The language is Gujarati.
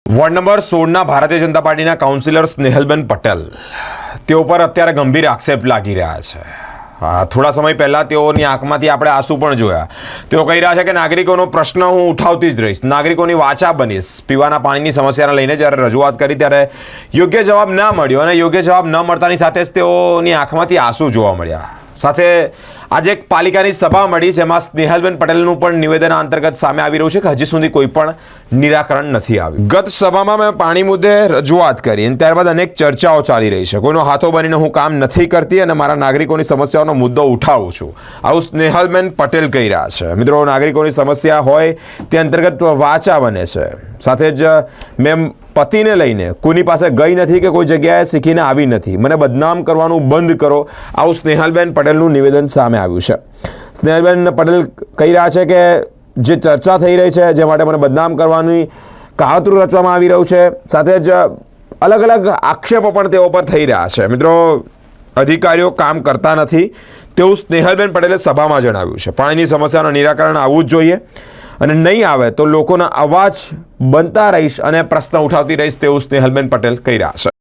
વોર્ડ નંબર 16ના ભારતીય જનતા પાર્ટીના કાઉન્સિલર સ્નેહલબેન પટેલ તેઓ પર અત્યારે ગંભીર આક્ષેપ લાગી રહ્યા છે। થોડા સમય પહેલાં તેઓની આંખમાંથી આપણે આંસુ પણ જોયા। તેઓ કહી રહ્યા છે કે નાગરિકોનો પ્રશ્ન હું ઉઠાવતી જ રહીશ, નાગરિકોની વાચા બનીશ। પીવાના પાણીની સમસ્યાને લઈને જ્યારે રજૂઆત કરી ત્યારે યોગ્ય જવાબ ના મળ્યો અને યોગ્ય જવાબ ન મળતાની સાથે જ તેઓની આંખમાંથી આંસુ જોવા મળ્યા। સાથે આજે એક પાલિકાની સભા મળી જેમાં સ્નેહલબેન પટેલનું પણ નિવેદન આ અંતર્ગત સામે આવી રહ્યું છે કે હજી સુધી કોઈ પણ નિરાકરણ નથી આવ્યું। ગત સભામાં મેં પાણી મુદ્દે રજૂઆત કરી અને ત્યારબાદ અનેક ચર્ચાઓ ચાલી રહી છે। કોઈનો હાથો બનીને હું કામ નથી કરતી અને મારા નાગરિકોની સમસ્યાઓનો મુદ્દો ઉઠાવું છું, આવું સ્નેહલબેન પટેલ કહી રહ્યા છે। મિત્રો, નાગરિકોની સમસ્યા હોય તે અંતર્ગત વાચા બને છે। સાથે જ મેં પતિને લઈને કોઈની પાસે ગઈ નથી કે કોઈ જગ્યાએ શીખીને આવી નથી, મને બદનામ કરવાનું બંધ કરો, આવું સ્નેહલબેન પટેલનું નિવેદન સામે આવ્યું છે। સ્નેહલબેન પટેલ કહી રહ્યા છે કે જે ચર્ચા થઈ રહી છે, જે માટે મને બદનામ કરવાની કાવતરું રચવામાં આવી રહ્યું છે, સાથે જ અલગ અલગ આક્ષેપો પણ તેઓ પર થઈ રહ્યા છે। મિત્રો, અધિકારીઓ કામ કરતા નથી તેવું સ્નેહલબેન પટેલે સભામાં જણાવ્યું છે। પાણીની સમસ્યાનું નિરાકરણ આવવું જ જોઈએ અને નહીં આવે તો લોકોના અવાજ બનતા રહીશ અને પ્રશ્ન ઉઠાવતી રહીશ તેવું સ્નેહલબેન પટેલ કહી રહ્યા છે।